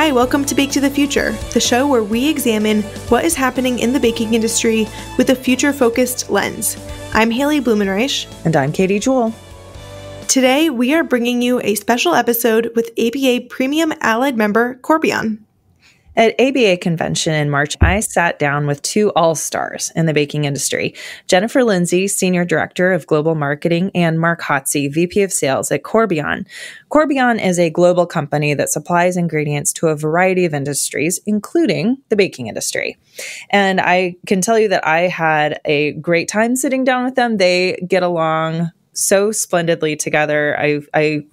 Hi, welcome to Bake to the Future, the show where we examine what is happening in the baking industry with a future-focused lens. I'm Haley Blumenreich. And I'm Katie Jewell. Today, we are bringing you a special episode with ABA Premium Allied member Corbion. At ABA convention in March, I sat down with two all-stars in the baking industry, Jennifer Lindsey, Senior Director of Global Marketing, and Mark Hotze, VP of Sales at Corbion. Corbion is a global company that supplies ingredients to a variety of industries, including the baking industry. And I can tell you that I had a great time sitting down with them. They get along so splendidly together. I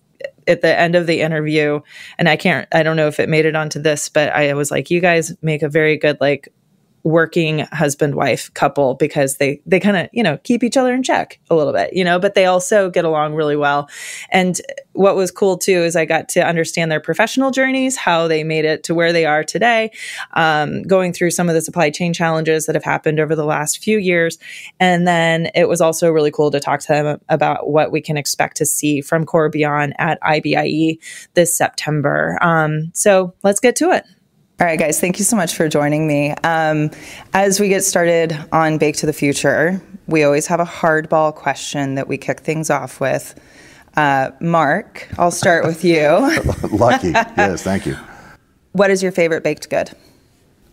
at the end of the interview, and I don't know if it made it onto this, but I was like, you guys make a very good, working husband-wife couple because they kind of, keep each other in check a little bit, but they also get along really well. And what was cool too, is I got to understand their professional journeys, how they made it to where they are today, going through some of the supply chain challenges that have happened over the last few years. And then it was also really cool to talk to them about what we can expect to see from Corbion at IBIE this September. So let's get to it. All right, guys, thank you so much for joining me. As we get started on Bake to the Future, we always have a hardball question that we kick things off with. Mark, I'll start with you. Lucky. Yes, thank you. What is your favorite baked good?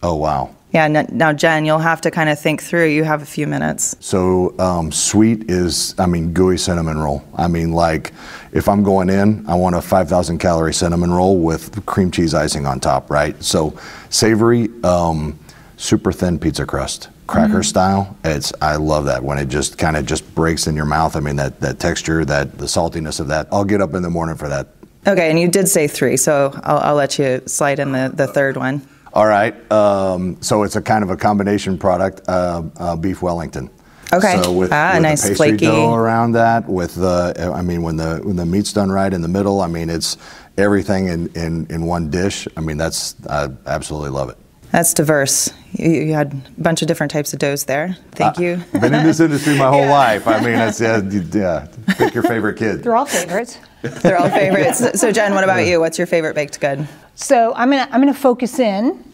Oh, wow. Yeah, now, Jen, you'll have to kind of think through. You have a few minutes. So sweet is, gooey cinnamon roll. If I'm going in, I want a 5,000 calorie cinnamon roll with cream cheese icing on top, right? So savory, super thin pizza crust, cracker style. I love that when it just kind of just breaks in your mouth. That texture, the saltiness of that. I'll get up in the morning for that. Okay, and you did say three, so I'll let you slide in the third one. All right, so it's a kind of a combination product, beef Wellington. Okay. So with nice the pastry flaky dough around that, with when the meat's done right in the middle, it's everything in one dish. I absolutely love it. That's diverse. You had a bunch of different types of doughs there. Thank you. I've been in this industry my whole life. It's pick your favorite kid. They're all favorites. They're all favorites. So Jen, what about you? What's your favorite baked good? So I'm gonna focus in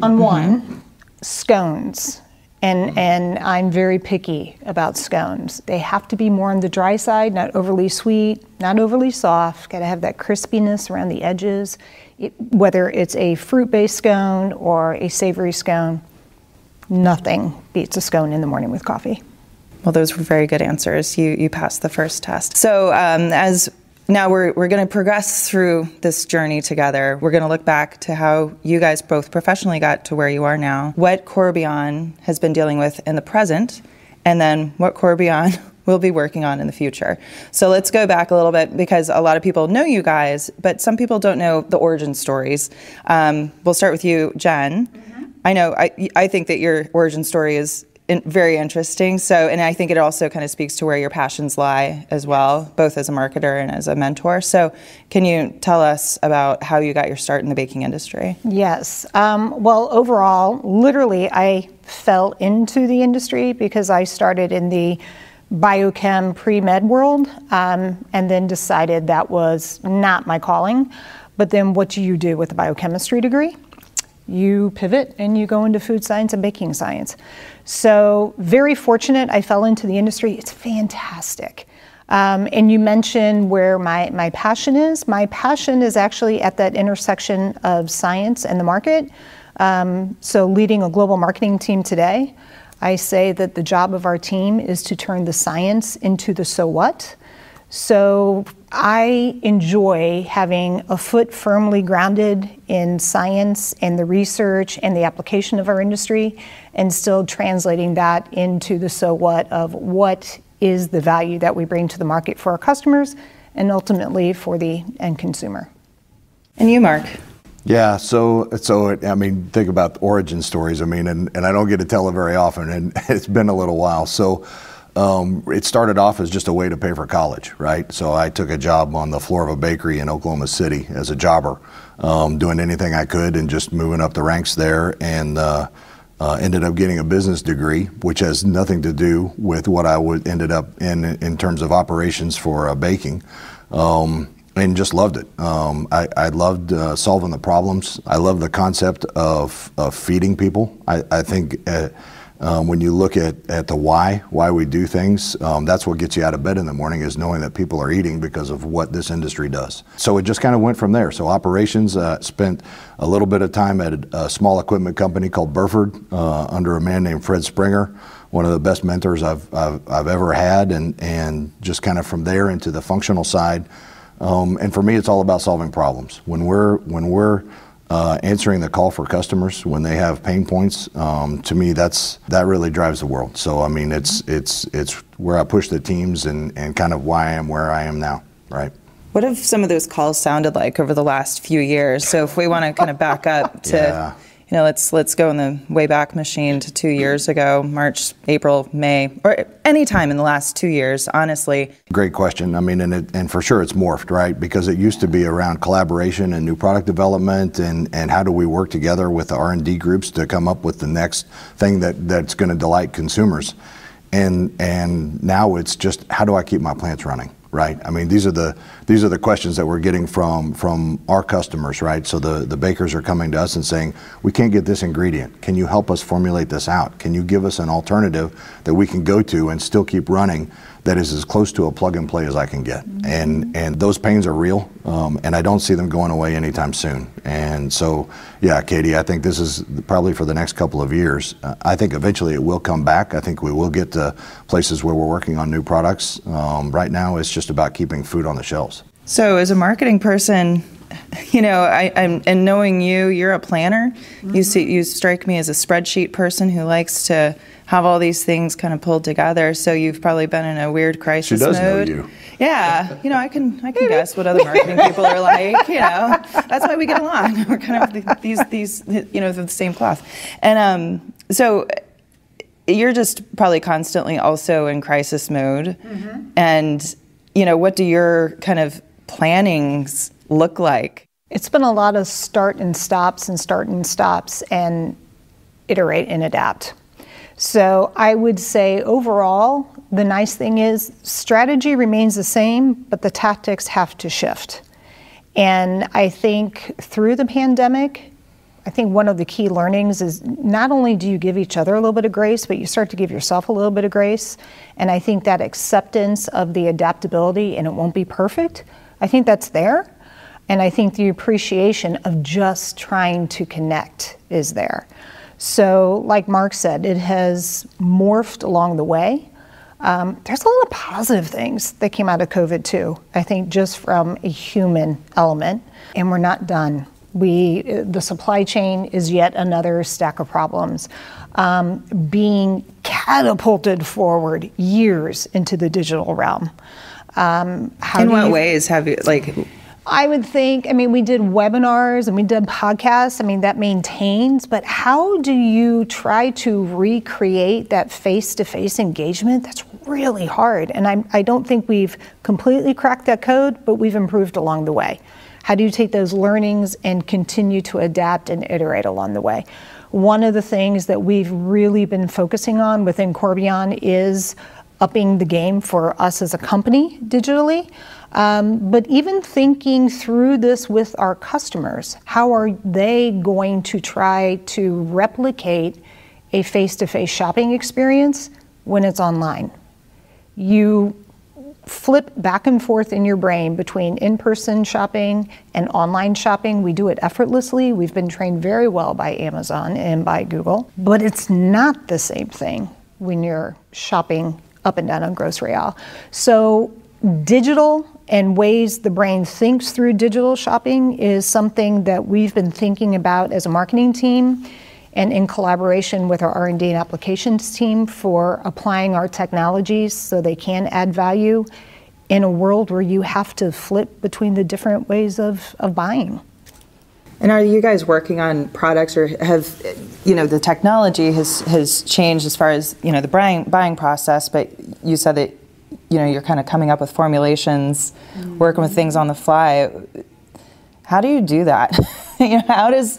on one, scones. And I'm very picky about scones. They have to be more on the dry side, not overly sweet, not overly soft. Got to have that crispiness around the edges. Whether it's a fruit-based scone or a savory scone, nothing beats a scone in the morning with coffee. Well, those were very good answers. You passed the first test. So now we're going to progress through this journey together. We're going to look back to how you guys both professionally got to where you are now, what Corbion has been dealing with in the present, and then what Corbion will be working on in the future. So let's go back a little bit because a lot of people know you guys, but some people don't know the origin stories. We'll start with you, Jen. I know I think that your origin story is very interesting. And I think it also kind of speaks to where your passions lie as well, both as a marketer and as a mentor. So can you tell us about how you got your start in the baking industry? Yes. Well, overall, literally, I fell into the industry because I started in the biochem pre-med world and then decided that was not my calling. But then what do you do with a biochemistry degree? You pivot and you go into food science and baking science. So very fortunate I fell into the industry. It's fantastic. And you mentioned where my passion is. My passion is actually at that intersection of science and the market. So leading a global marketing team today, I say that the job of our team is to turn the science into the so what. So I enjoy having a foot firmly grounded in science and the research and the application of our industry and still translating that into the so what of what is the value that we bring to the market for our customers and ultimately for the end consumer. And you, Mark? Yeah, so think about origin stories, and I don't get to tell it very often, and it's been a little while. So it started off as just a way to pay for college, right? So I took a job on the floor of a bakery in Oklahoma City as a jobber, doing anything I could and just moving up the ranks there, and ended up getting a business degree, which has nothing to do with what I ended up in terms of operations for baking. and just loved it. I loved solving the problems. I love the concept of feeding people. I think when you look at the why we do things, that's what gets you out of bed in the morning, is knowing that people are eating because of what this industry does. So it just kind of went from there. So operations, spent a little bit of time at a small equipment company called Burford under a man named Fred Springer, one of the best mentors I've ever had, and just kind of from there into the functional side. And for me, it's all about solving problems. When we're answering the call for customers, when they have pain points, to me, that really drives the world. So I mean, it's where I push the teams and kind of why I am where I am now, right? What have some of those calls sounded like over the last few years? So if we want to kind of back up to, Yeah. let's go in the Wayback Machine to 2 years ago, March, April, May, or any time in the last 2 years, honestly. Great question. I mean, and for sure it's morphed, right? Because it used to be around collaboration and new product development and how do we work together with the R&D groups to come up with the next thing that's going to delight consumers. And now it's just, how do I keep my plants running? Right. I mean, these are the questions that we're getting from our customers, right? So the bakers are coming to us and saying, we can't get this ingredient. Can you help us formulate this out? Can you give us an alternative that we can go to and still keep running that is as close to a plug and play as I can get? And those pains are real, and I don't see them going away anytime soon. And so, yeah, Katie, I think this is probably for the next couple of years. I think eventually it will come back. I think we will get to places where we're working on new products. Right now, it's just about keeping food on the shelves. So as a marketing person, and knowing you're a planner. Mm-hmm. You strike me as a spreadsheet person who likes to have all these things kind of pulled together. So you've probably been in a weird crisis mode. She does know you. Yeah, I can guess what other marketing people are like. That's why we get along. We're kind of these the same cloth. And so you're just probably constantly also in crisis mode. Mm-hmm. And what do your kind of plannings look like? It's been a lot of start and stops and iterate and adapt. So I would say overall, the nice thing is strategy remains the same, but the tactics have to shift. And I think through the pandemic, I think one of the key learnings is not only do you give each other a little bit of grace, but you start to give yourself a little bit of grace. And I think that acceptance of the adaptability, and it won't be perfect, I think that's there. And I think the appreciation of just trying to connect is there. So like Mark said, it has morphed along the way. There's a lot of positive things that came out of COVID too, I think just from a human element, and we're not done. The supply chain is yet another stack of problems. Being catapulted forward years into the digital realm. In what ways have you, I would think, we did webinars and we did podcasts, that maintains, but how do you try to recreate that face-to-face engagement? That's really hard. And I don't think we've completely cracked that code, but we've improved along the way. How do you take those learnings and continue to adapt and iterate along the way? One of the things that we've really been focusing on within Corbion is upping the game for us as a company digitally. But even thinking through this with our customers, how are they going to try to replicate a face-to-face shopping experience when it's online? You flip back and forth in your brain between in-person shopping and online shopping. We do it effortlessly. We've been trained very well by Amazon and by Google, but it's not the same thing when you're shopping up and down on grocery aisle. So digital and ways the brain thinks through digital shopping is something that we've been thinking about as a marketing team and in collaboration with our R&D and applications team for applying our technologies so they can add value in a world where you have to flip between the different ways of buying. And are you guys working on products, or have, the technology has changed as far as, the buying process, but you said that, you're kind of coming up with formulations, working with things on the fly. How do you do that? How does,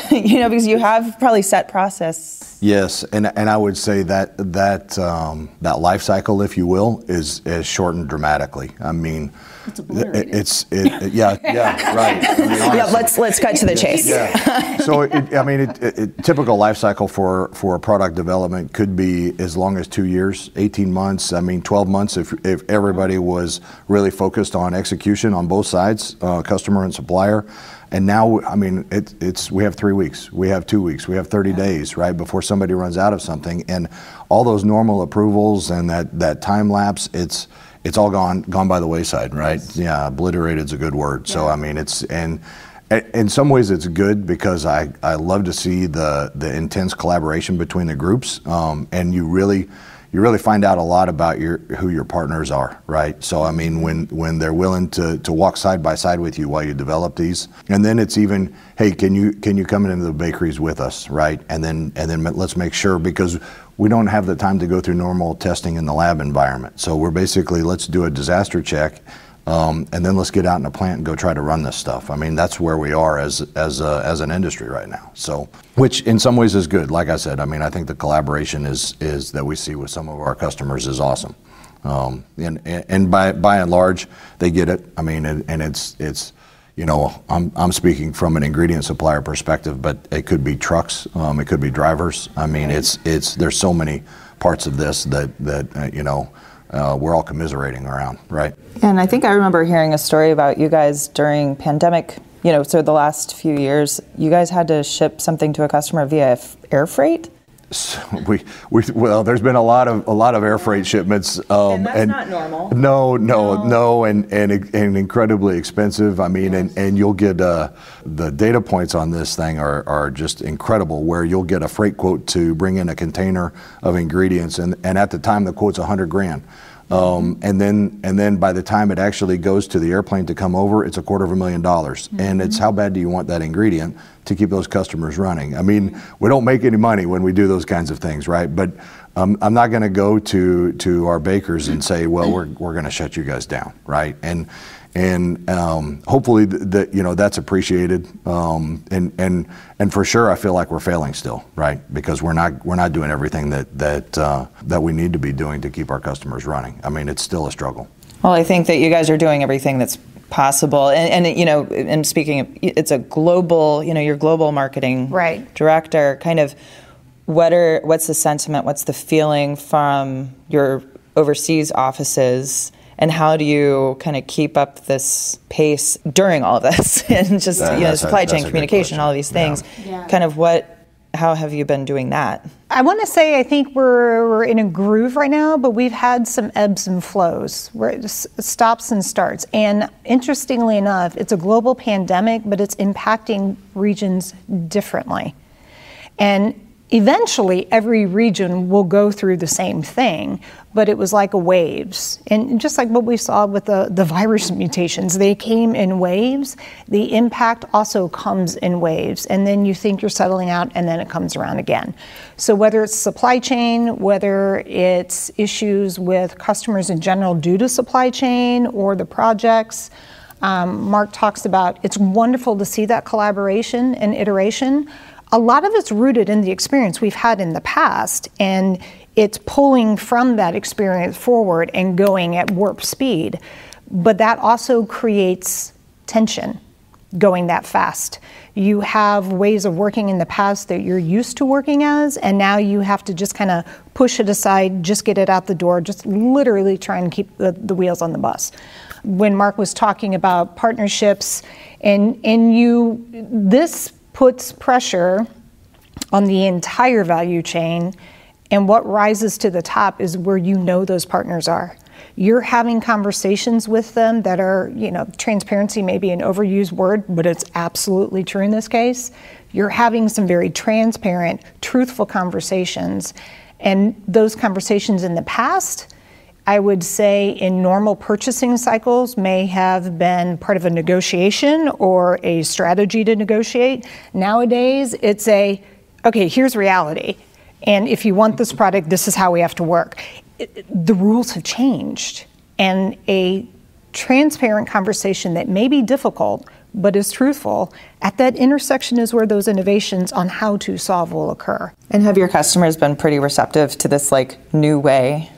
because you have probably set process Yes, and I would say that life cycle, if you will, is shortened dramatically. I mean, it's obliterated. Yeah, right. I mean, honestly, let's cut to the chase. Yeah. So typical life cycle for product development could be as long as 2 years, 18 months. I mean, 12 months if everybody was really focused on execution on both sides, customer and supplier. And now, I mean, we have 3 weeks, we have 2 weeks, we have 30 days, right, before somebody runs out of something, and all those normal approvals and that time lapse, it's all gone by the wayside, right? Yeah, obliterated is a good word. Yeah. So I mean, and in some ways it's good because I love to see the intense collaboration between the groups, and you really find out a lot about who your partners are, right? So I mean, when they're willing to walk side by side with you while you develop these, and then it's even, hey, can you come into the bakeries with us, right? And then let's make sure, because we don't have the time to go through normal testing in the lab environment. So we're basically, let's do a disaster check, and then let's get out in the plant and go try to run this stuff. I mean, that's where we are as an industry right now. So, which in some ways is good. Like I said, I mean, I think the collaboration is that we see with some of our customers is awesome. And by and large, they get it. I mean, and it's you know, I'm speaking from an ingredient supplier perspective, but it could be trucks, it could be drivers. I mean, there's so many parts of this that you know, we're all commiserating around, right? And I think I remember hearing a story about you guys during pandemic. You know, so the last few years, you guys had to ship something to a customer via air freight. So well, there's been a lot of air freight shipments, and that's not normal. No, and incredibly expensive. I mean, and you'll get the data points on this thing are just incredible. Where you'll get a freight quote to bring in a container of ingredients, and at the time the quote's $100,000. And then by the time it actually goes to the airplane to come over, it's $250,000. Mm-hmm. And it's how bad do you want that ingredient to keep those customers running? I mean, we don't make any money when we do those kinds of things, right? But I'm not going to go to our bakers and say, well, we're going to shut you guys down, right? And hopefully that, you know, that's appreciated. And for sure, I feel like we're failing still, right? Because we're not doing everything that we need to be doing to keep our customers running. I mean, it's still a struggle. Well, I think that you guys are doing everything that's possible, and you know, and speaking of, it's a global, you know, your global marketing director, kind of, what's the sentiment, what's the feeling from your overseas offices? And how do you kind of keep up this pace during all of this, and just supply chain communication, all of these things? Yeah. Kind of how have you been doing that? I want to say I think we're in a groove right now, but we've had some ebbs and flows where it just stops and starts. And interestingly enough, it's a global pandemic, but it's impacting regions differently. And eventually, every region will go through the same thing, but it was like waves. And just like what we saw with the virus mutations, they came in waves. The impact also comes in waves. And then you think you're settling out, and then it comes around again. So whether it's supply chain, whether it's issues with customers in general due to supply chain or the projects, Mark talks about, it's wonderful to see that collaboration and iteration. A lot of it's rooted in the experience we've had in the past, and it's pulling from that experience forward and going at warp speed. But that also creates tension going that fast. You have ways of working in the past that you're used to working as, and now you have to just kind of push it aside, just get it out the door, just literally try and keep the wheels on the bus. When Mark was talking about partnerships, this puts pressure on the entire value chain, and what rises to the top is where you know those partners are. You're having conversations with them that are, you know, transparency may be an overused word, but it's absolutely true in this case. You're having some very transparent, truthful conversations, and those conversations in the past, I would say in normal purchasing cycles, may have been part of a negotiation or a strategy to negotiate. Nowadays, it's okay, here's reality. And if you want this product, this is how we have to work. The rules have changed. And a transparent conversation that may be difficult, but is truthful, at that intersection is where those innovations on how to solve will occur. And have your customers been pretty receptive to this like new way?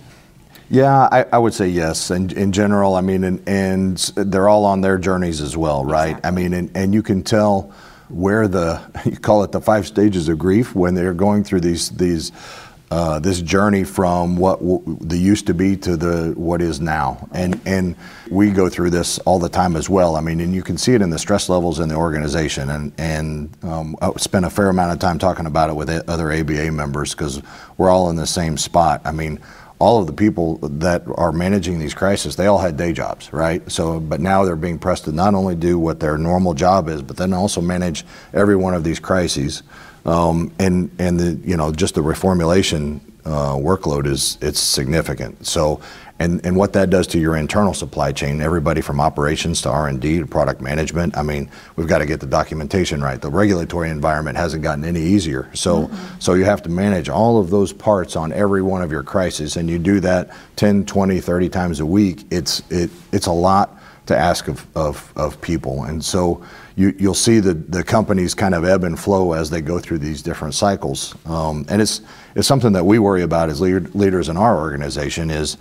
Yeah, I would say yes. And in general, I mean, and they're all on their journeys as well, right? Exactly. I mean, and you can tell where you call it the 5 stages of grief when they're going through this journey from what the used to be to what is now. And we go through this all the time as well. I mean, and you can see it in the stress levels in the organization. And I spent a fair amount of time talking about it with other ABA members because we're all in the same spot. I mean, all of the people that are managing these crises, they all had day jobs, right? So, but now they're being pressed to not only do what their normal job is, but then also manage every one of these crises. And the, just the reformulation workload it's significant. So, and what that does to your internal supply chain, everybody from operations to R&D to product management. I mean, we've got to get the documentation right. The regulatory environment hasn't gotten any easier. So, so you have to manage all of those parts on every one of your crises, and you do that 10, 20, 30 times a week. It's a lot to ask of people. And so you'll see the companies kind of ebb and flow as they go through these different cycles. And it's something that we worry about as leaders in our organization is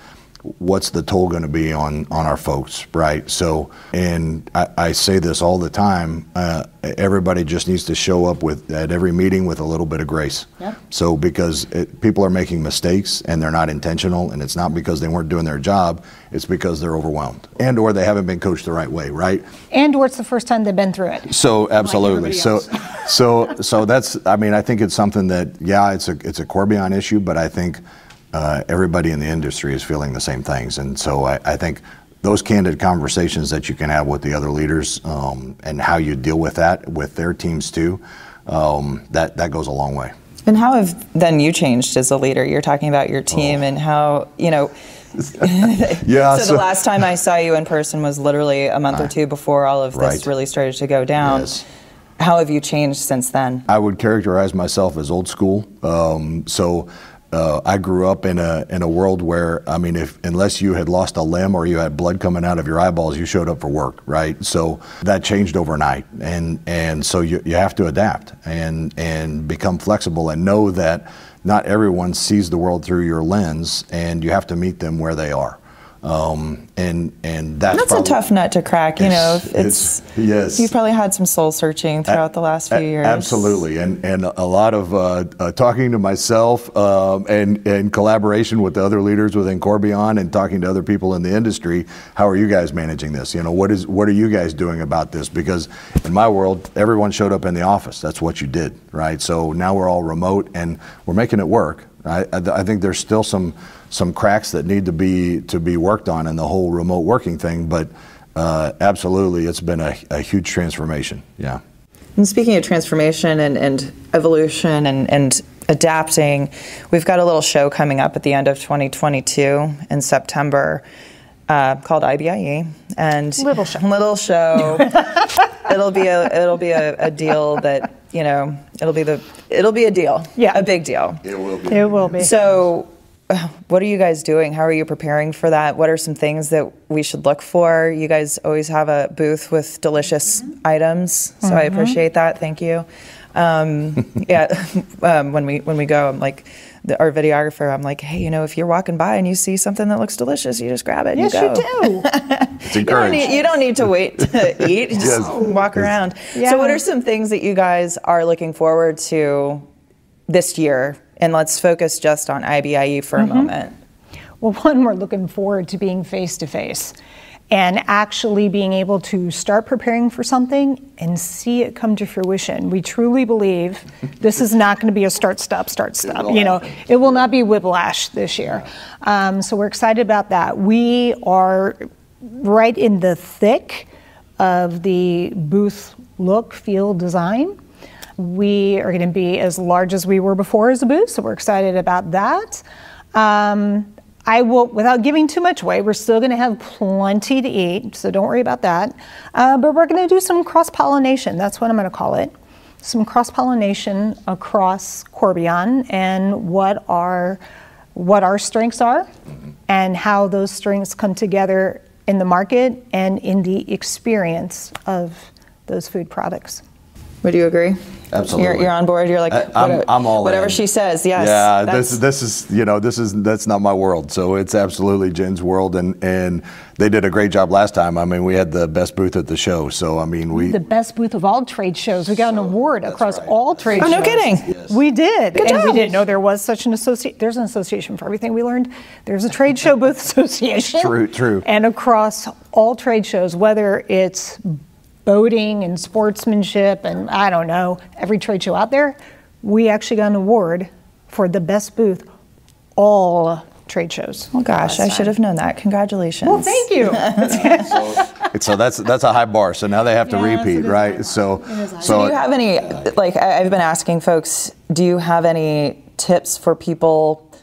what's the toll going to be on our folks, right? So, and I say this all the time, everybody just needs to show up at every meeting with a little bit of grace. Yep. So because people are making mistakes and they're not intentional, and it's not because they weren't doing their job, it's because they're overwhelmed and or they haven't been coached the right way, right? And or it's the first time they've been through it. So absolutely. Like so that's, I mean, I think it's something that, yeah, it's a Corbion issue, but I think everybody in the industry is feeling the same things. And so I think those candid conversations that you can have with the other leaders and how you deal with that with their teams too, that goes a long way. And how have then you changed as a leader? You're talking about your team and how, yeah, so the last time I saw you in person was literally a month or two before all of this really started to go down. Yes. How have you changed since then? I would characterize myself as old school. I grew up in a world where, I mean, unless you had lost a limb or you had blood coming out of your eyeballs, you showed up for work, right? So that changed overnight, and so you have to adapt and become flexible and know that not everyone sees the world through your lens, and you have to meet them where they are. And that's a tough nut to crack, it's yes. You've probably had some soul searching throughout the last few years. Absolutely, and a lot of talking to myself and collaboration with the other leaders within Corbion and talking to other people in the industry. How are you guys managing this? What are you guys doing about this? Because in my world, everyone showed up in the office. That's what you did, right? So now we're all remote and we're making it work. I think there's still some cracks that need to be worked on in the whole remote working thing, but absolutely, it's been a huge transformation. Yeah. And speaking of transformation and evolution and adapting, we've got a little show coming up at the end of 2022 in September called IBIE, and little show. It'll be a deal that it'll be a deal. Yeah, a big deal. It will be. So, what are you guys doing? How are you preparing for that? What are some things that we should look for? You guys always have a booth with delicious items, so I appreciate that. Thank you. When we go, I'm like, our videographer, I'm like, hey, if you're walking by and you see something that looks delicious, you just grab it. Yes, and you do. It's encouraged. You don't need to wait to eat. Just walk around. Yeah. So what are some things that you guys are looking forward to this year? And let's focus just on IBIE for a moment. Well, one, we're looking forward to being face-to-face and actually being able to start preparing for something and see it come to fruition. We truly believe this is not going to be a start, stop. It will not be whiplash this year. So we're excited about that. We are right in the thick of the booth look, feel, design. We are going to be as large as we were before as a booth, so we're excited about that. I will, without giving too much away, we're still going to have plenty to eat, so don't worry about that. But we're going to do some cross-pollination. That's what I'm going to call it. Some cross-pollination across Corbion and what our strengths are and how those strengths come together in the market and in the experience of those food products. Would you agree? Absolutely. You're on board. You're like, I'm all whatever in. she says. Yes. Yeah. That's not my world. So it's absolutely Jen's world, and they did a great job last time. I mean, we had the best booth at the show. So I mean, the best booth of all trade shows. We got an award across all trade shows. Oh, no kidding. Yes. We did. Good job. We didn't know there was such an association. There's an association for everything we learned. There's a trade show booth association. True. And across all trade shows, whether it's boating and sportsmanship and I don't know, every trade show out there, we actually got an award for the best booth, all trade shows. Oh gosh, I should have known that. Congratulations. Well, thank you. So that's a high bar. So now they have to repeat, right? So do you have any, like I've been asking folks, do you have any tips for people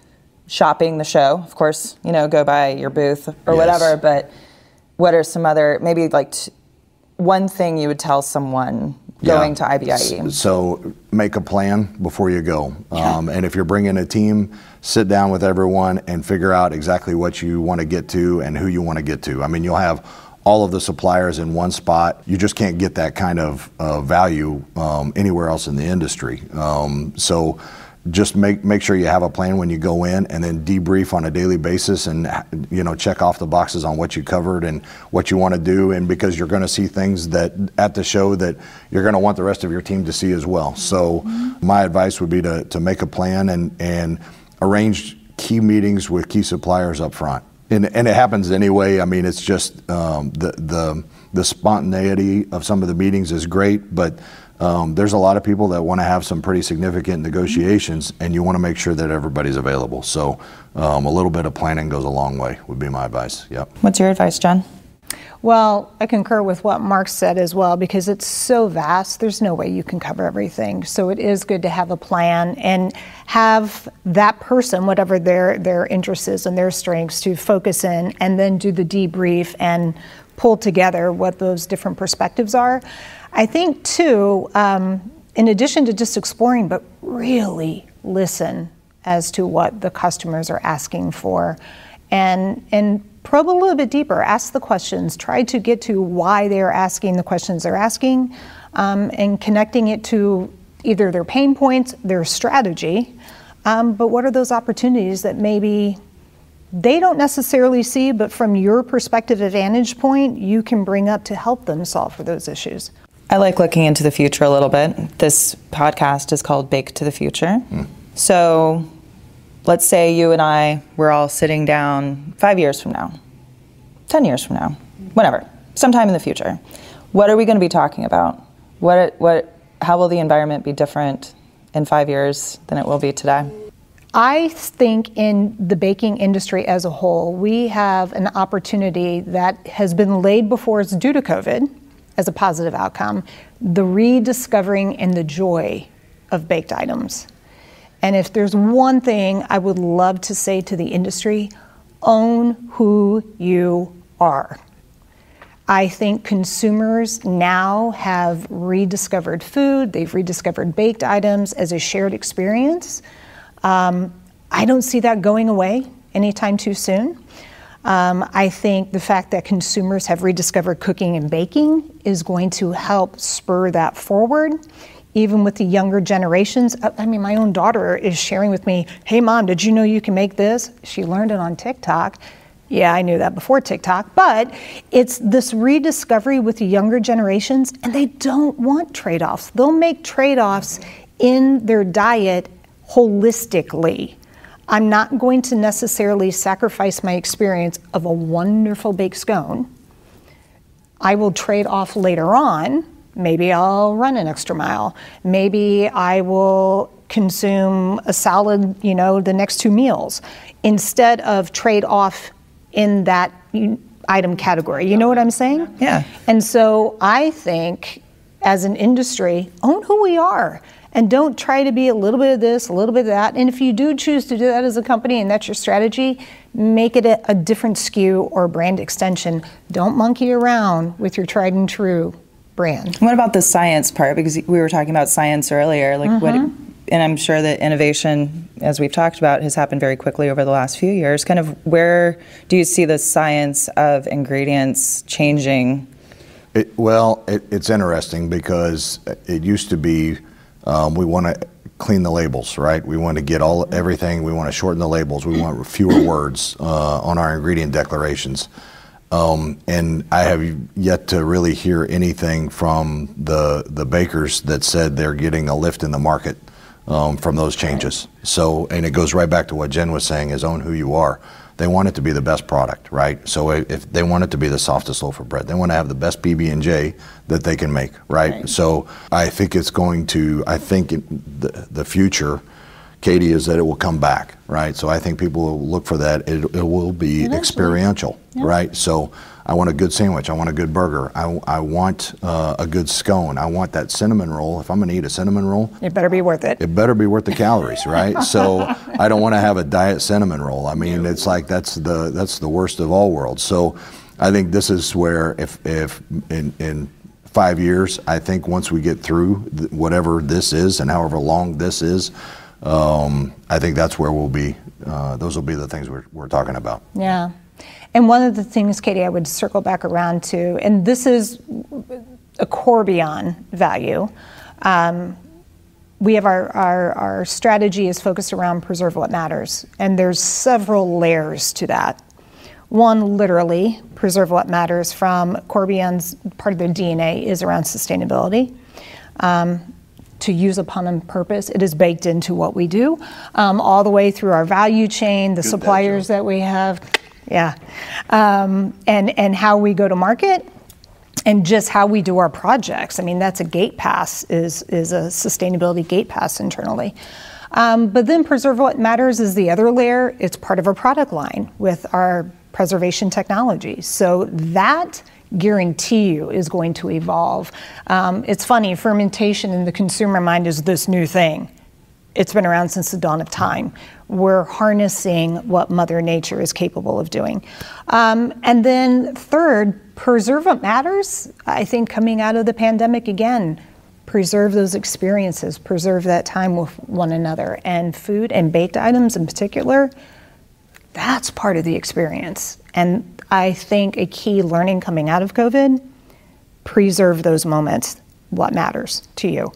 shopping the show? Of course, go by your booth or whatever, but what are some other, maybe like one thing you would tell someone going to IBIE? So make a plan before you go. And if you're bringing a team, sit down with everyone and figure out exactly what you want to get to and who you want to get to. I mean, you'll have all of the suppliers in one spot. You just can't get that kind of value anywhere else in the industry. So just make sure you have a plan when you go in, and then debrief on a daily basis, and check off the boxes on what you covered and what you want to do. And because you're going to see things that at the show that you're going to want the rest of your team to see as well. So my advice would be to make a plan and arrange key meetings with key suppliers up front. And it happens anyway. I mean, it's just the spontaneity of some of the meetings is great, but there's a lot of people that want to have some pretty significant negotiations, and you want to make sure that everybody's available. So a little bit of planning goes a long way, would be my advice. Yep. What's your advice, Jen? Well, I concur with what Mark said as well, because it's so vast, there's no way you can cover everything. So it is good to have a plan and have that person, whatever their interest is and their strengths, to focus in and then do the debrief and pull together what those different perspectives are. I think too, in addition to just exploring, but really listen as to what the customers are asking for, and probe a little bit deeper, ask the questions, try to get to why they're asking the questions they're asking, and connecting it to either their pain points, their strategy, but what are those opportunities that maybe they don't necessarily see, but from your perspective and vantage point, you can bring up to help them solve for those issues. I like looking into the future a little bit. This podcast is called Bake to the Future. So let's say you and I, we're all sitting down 5 years from now, 10 years from now, whenever, sometime in the future. What are we going to be talking about? How will the environment be different in 5 years than it will be today? I think in the baking industry as a whole, we have an opportunity that has been laid before us due to COVID as a positive outcome, the rediscovering and the joy of baked items. And if there's one thing I would love to say to the industry, own who you are. I think consumers now have rediscovered food, they've rediscovered baked items as a shared experience. I don't see that going away anytime too soon. I think the fact that consumers have rediscovered cooking and baking is going to help spur that forward, even with the younger generations. I mean, my own daughter is sharing with me, hey mom, did you know you can make this? She learned it on TikTok. Yeah, I knew that before TikTok, but it's this rediscovery with the younger generations, and they don't want trade-offs. They'll make trade-offs in their diet holistically. I'm not going to necessarily sacrifice my experience of a wonderful baked scone. I will trade off later on. Maybe I'll run an extra mile. Maybe I will consume a salad, the next 2 meals, instead of trade off in that item category. You know what I'm saying? Yeah. And so I think as an industry, own who we are. And don't try to be a little bit of this, a little bit of that. And if you do choose to do that as a company and that's your strategy, make it a different SKU or brand extension. Don't monkey around with your tried and true brand. What about the science part? Because we were talking about science earlier. And I'm sure that innovation, as we've talked about, has happened very quickly over the last few years. Kind of where do you see the science of ingredients changing It's interesting because it used to be we want to clean the labels, right? We want to get everything. We want to shorten the labels. We want fewer words on our ingredient declarations. And I have yet to really hear anything from the bakers that said they're getting a lift in the market from those changes. So, and it goes right back to what Jen was saying, is own who you are. They want it to be the best product, right? So if they want it to be the softest loaf of bread, they want to have the best PB&J that they can make, right? So I think the future, Katie, is that it will come back, right? So I think people will look for that. It will be experiential, right? So I want a good sandwich. I want a good burger. I want a good scone. I want that cinnamon roll. If I'm going to eat a cinnamon roll, it better be worth it. It better be worth the calories, right? So I don't want to have a diet cinnamon roll. I mean, it's like that's the worst of all worlds. So I think this is where if in 5 years, I think once we get through whatever this is and however long this is, I think that's where we'll be. Those will be the things we're talking about. Yeah. And one of the things, Katie, I would circle back around to, and this is a Corbion value. We have our strategy is focused around preserve what matters, and there's several layers to that. One, literally, preserve what matters from Corbion's part of their DNA is around sustainability. To use upon a purpose, it is baked into what we do, all the way through our value chain, the suppliers that we have. Yeah, and how we go to market, and just how we do our projects. I mean, that's a gate pass, is a sustainability gate pass internally. But then preserve what matters is the other layer. It's part of our product line with our preservation technology. So that, guarantee you, is going to evolve. It's funny, fermentation in the consumer mind is this new thing. It's been around since the dawn of time. We're harnessing what Mother Nature is capable of doing. And then third, preserve what matters. I think coming out of the pandemic again, preserve those experiences, preserve that time with one another. And food and baked items in particular, that's part of the experience. And I think a key learning coming out of COVID, preserve those moments, what matters to you.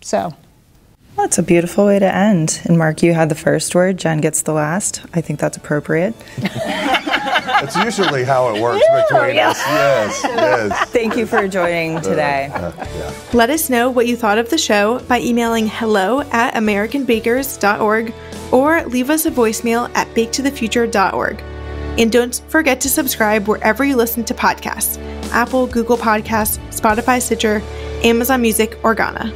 So. Well, that's a beautiful way to end. And Mark, you had the first word. Jen gets the last. I think that's appropriate. That's usually how it works between us. Yes. Thank you for joining today. Let us know what you thought of the show by emailing hello@americanbakers.org or leave us a voicemail at baketothefuture.org. And don't forget to subscribe wherever you listen to podcasts: Apple, Google Podcasts, Spotify, Stitcher, Amazon Music, or Ghana.